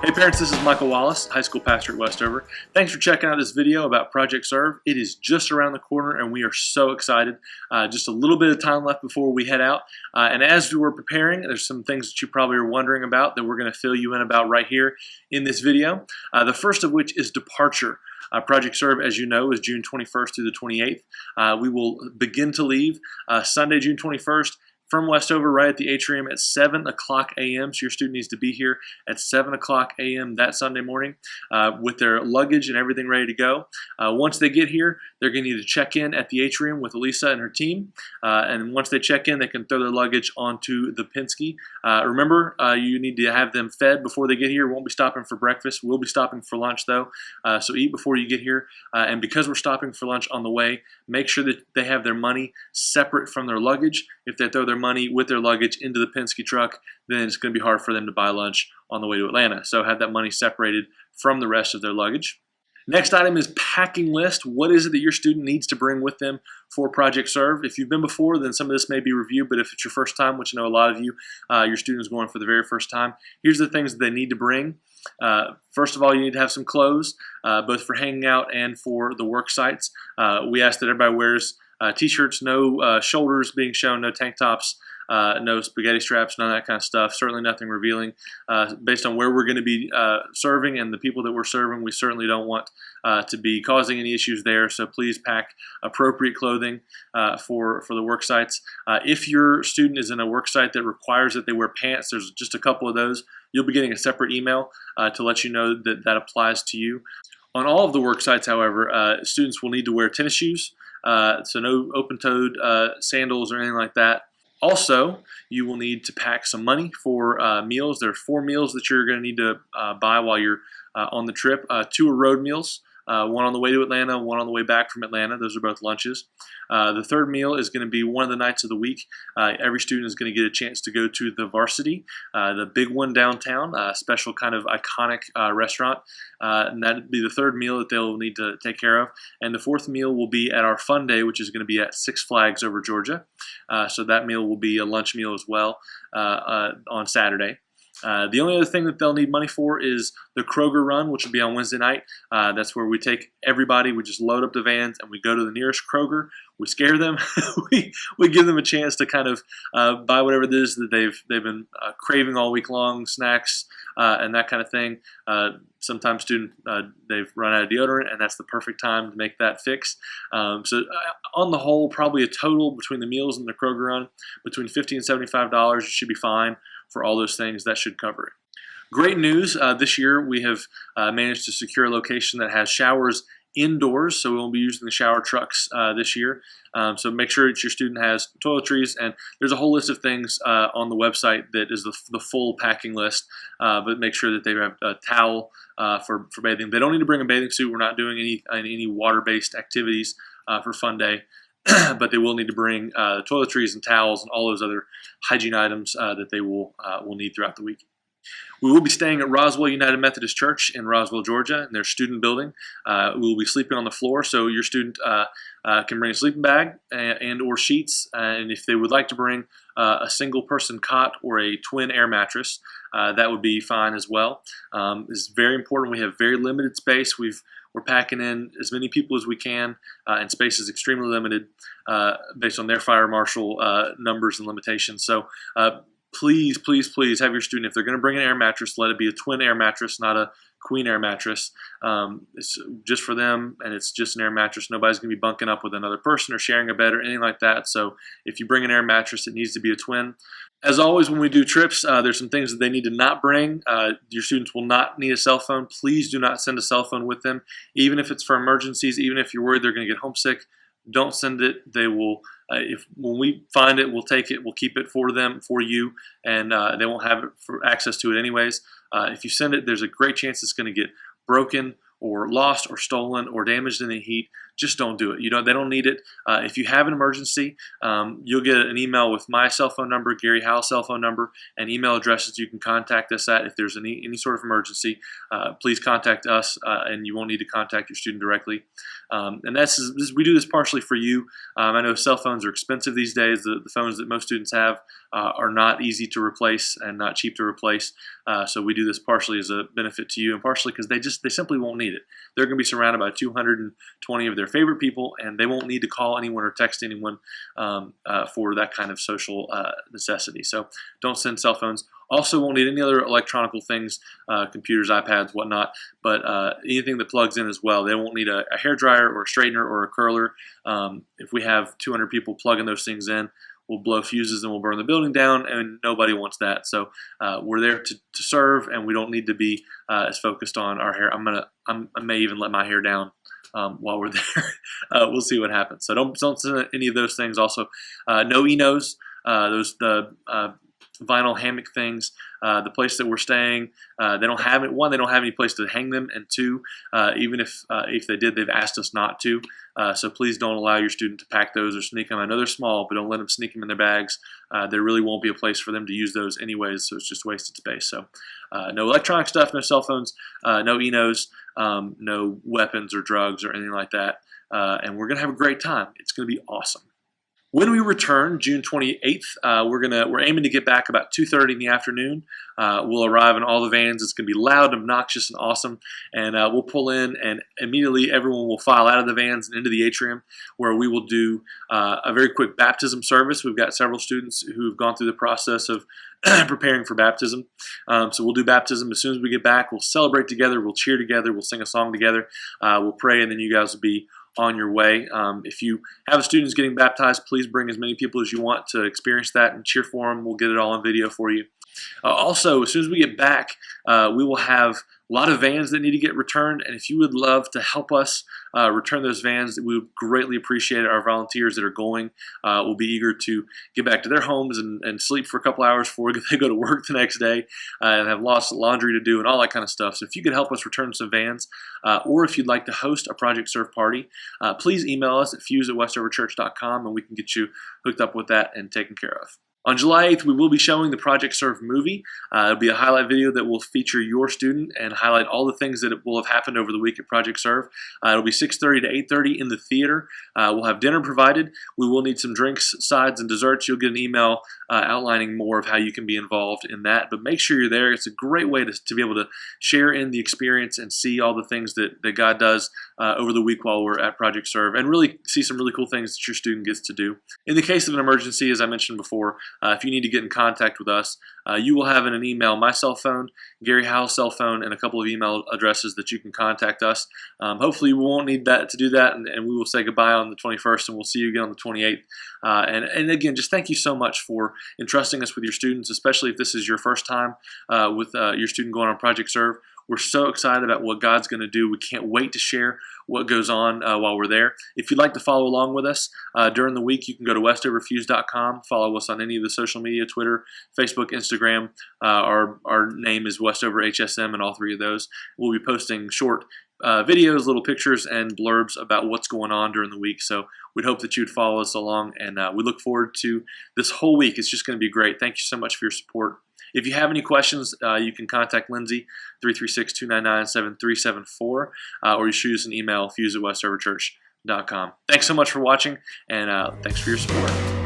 Hey parents, this is Michael Wallace, high school pastor at Westover. Thanks for checking out this video about Project Serve. It is just around the corner and we are so excited. Just a little bit of time left before we head out. And as we're preparing, there's some things that you probably are wondering about that we're going to fill you in about right here in this video. The first of which is departure. Project Serve, as you know, is June 21st through the 28th. We will begin to leave Sunday, June 21st. From Westover right at the atrium at 7 o'clock a.m. So your student needs to be here at 7 o'clock a.m. that Sunday morning with their luggage and everything ready to go. Once they get here, they're going to need to check in at the atrium with Elisa and her team. And once they check in, they can throw their luggage onto the Penske. Remember, you need to have them fed before they get here. Won't be stopping for breakfast. We'll be stopping for lunch, though. So eat before you get here. And because we're stopping for lunch on the way, make sure that they have their money separate from their luggage. If they throw their money with their luggage into the Penske truck, then it's going to be hard for them to buy lunch on the way to Atlanta. So have that money separated from the rest of their luggage. Next item is packing list. What is it that your student needs to bring with them for Project Serve? If you've been before, then some of this may be reviewed, but if it's your first time, which I know a lot of you, your student is going for the very first time, here's the things that they need to bring. First of all, you need to have some clothes, both for hanging out and for the work sites. We ask that everybody wears t-shirts, no shoulders being shown, no tank tops, no spaghetti straps, none of that kind of stuff. Certainly nothing revealing. Based on where we're going to be serving and the people that we're serving, we certainly don't want to be causing any issues there. So please pack appropriate clothing for the work sites. If your student is in a work site that requires that they wear pants, there's just a couple of those. You'll be getting a separate email to let you know that that applies to you. On all of the work sites, however, students will need to wear tennis shoes. So no open-toed sandals or anything like that. Also, you will need to pack some money for meals. There are 4 meals that you're going to need to buy while you're on the trip. 2 are road meals, one on the way to Atlanta, one on the way back from Atlanta. Those are both lunches. The third meal is going to be one of the nights of the week. Every student is going to get a chance to go to the Varsity, the big one downtown, a special kind of iconic restaurant. And that would be the third meal that they'll need to take care of. And the fourth meal will be at our fun day, which is going to be at Six Flags over Georgia. So that meal will be a lunch meal as well on Saturday. The only other thing that they'll need money for is the Kroger run, which will be on Wednesday night. That's where we take everybody, we just load up the vans and we go to the nearest Kroger. We scare them. we give them a chance to kind of buy whatever it is that they've been craving all week long, snacks and that kind of thing. Sometimes they've run out of deodorant, and that's the perfect time to make that fix. So on the whole, probably a total between the meals and the Kroger run between $50 and $75. You should be fine for all those things. That should cover it. Great news. This year we have managed to secure a location that has showers indoors, so we won't be using the shower trucks this year. So make sure that your student has toiletries, and there's a whole list of things on the website that is the full packing list, but make sure that they have a towel for bathing. They don't need to bring a bathing suit. We're not doing any water-based activities for Fun Day, but they will need to bring toiletries and towels and all those other hygiene items that they will need throughout the week. We will be staying at Roswell United Methodist Church in Roswell, Georgia, in their student building. We will be sleeping on the floor, so your student can bring a sleeping bag and or sheets. And if they would like to bring a single-person cot or a twin air mattress, that would be fine as well. It's very important. We have very limited space. We're packing in as many people as we can, and space is extremely limited based on their fire marshal numbers and limitations. So please, please, please have your student, if they're going to bring an air mattress, let it be a twin air mattress, not a queen air mattress. It's just for them, and it's just an air mattress. Nobody's going to be bunking up with another person or sharing a bed or anything like that. So if you bring an air mattress, it needs to be a twin. As always, when we do trips, there's some things that they need to not bring. Your students will not need a cell phone. Please do not send a cell phone with them, even if it's for emergencies, even if you're worried they're going to get homesick. Don't send it. They will, when we find it, we'll take it. We'll keep it for them, for you, and they won't have it for access to it anyways. If you send it, there's a great chance it's going to get broken or lost or stolen or damaged in the heat, just don't do it. They don't need it. If you have an emergency, you'll get an email with my cell phone number, Gary Howe's cell phone number, and email addresses you can contact us at. If there's any sort of emergency, please contact us, and you won't need to contact your student directly. And we do this partially for you. I know cell phones are expensive these days. The phones that most students have are not easy to replace and not cheap to replace. So we do this partially as a benefit to you, and partially because they simply won't need it. They're going to be surrounded by 220 of their favorite people, and they won't need to call anyone or text anyone for that kind of social necessity. So don't send cell phones. Also won't need any other electronic things, computers, iPads, whatnot, but anything that plugs in as well. They won't need a hairdryer or a straightener or a curler. If we have 200 people plugging those things in, we'll blow fuses and we'll burn the building down, and nobody wants that. So we're there to serve, and we don't need to be as focused on our hair. I may even let my hair down while we're there. We'll see what happens. So don't send any of those things. Also, no Enos. The vinyl hammock things. The place that we're staying, they don't have it. One, they don't have any place to hang them, and two, even if they did, they've asked us not to. So please don't allow your student to pack those or sneak them. I know they're small, but don't let them sneak them in their bags. There really won't be a place for them to use those anyways, so it's just wasted space. So no electronic stuff, no cell phones, no Enos, no weapons or drugs or anything like that. And we're gonna have a great time. It's gonna be awesome. When we return, June 28th, we're aiming to get back about 2:30 in the afternoon. We'll arrive in all the vans. It's going to be loud, obnoxious, and awesome. And we'll pull in, and immediately everyone will file out of the vans and into the atrium, where we will do a very quick baptism service. We've got several students who have gone through the process of preparing for baptism. So we'll do baptism as soon as we get back. We'll celebrate together. We'll cheer together. We'll sing a song together. We'll pray, and then you guys will be on your way. If you have students getting baptized, please bring as many people as you want to experience that and cheer for them. We'll get it all on video for you. Also, as soon as we get back, we will have a lot of vans that need to get returned, and if you would love to help us return those vans, we would greatly appreciate it. Our volunteers that are going will be eager to get back to their homes and sleep for a couple hours before they go to work the next day and have lots of laundry to do and all that kind of stuff. So if you could help us return some vans, or if you'd like to host a Project Serve party, please email us at fuse@westoverchurch.com, and we can get you hooked up with that and taken care of. On July 8th, we will be showing the Project Serve movie. It'll be a highlight video that will feature your student and highlight all the things that will have happened over the week at Project Serve. It'll be 6:30 to 8:30 in the theater. We'll have dinner provided. We will need some drinks, sides, and desserts. You'll get an email outlining more of how you can be involved in that. But make sure you're there. It's a great way to be able to share in the experience and see all the things that God does over the week while we're at Project Serve, and really see some really cool things that your student gets to do. In the case of an emergency, as I mentioned before, if you need to get in contact with us, you will have in an email my cell phone, Gary Howe's cell phone, and a couple of email addresses that you can contact us. Hopefully we won't need that to do that, and we will say goodbye on the 21st, and we'll see you again on the 28th. And again, just thank you so much for entrusting us with your students, especially if this is your first time with your student going on Project Serve. We're so excited about what God's going to do. We can't wait to share what goes on while we're there. If you'd like to follow along with us during the week, you can go to westoverfuse.com. Follow us on any of the social media, Twitter, Facebook, Instagram. Our name is WestoverHSM in all three of those. We'll be posting short videos, little pictures, and blurbs about what's going on during the week. So we'd hope that you'd follow us along, and we look forward to this whole week. It's just going to be great. Thank you so much for your support. If you have any questions, you can contact Lindsay, 336-299-7374, or you shoot us an email, fuse@westoverchurch.com. Thanks so much for watching, and thanks for your support.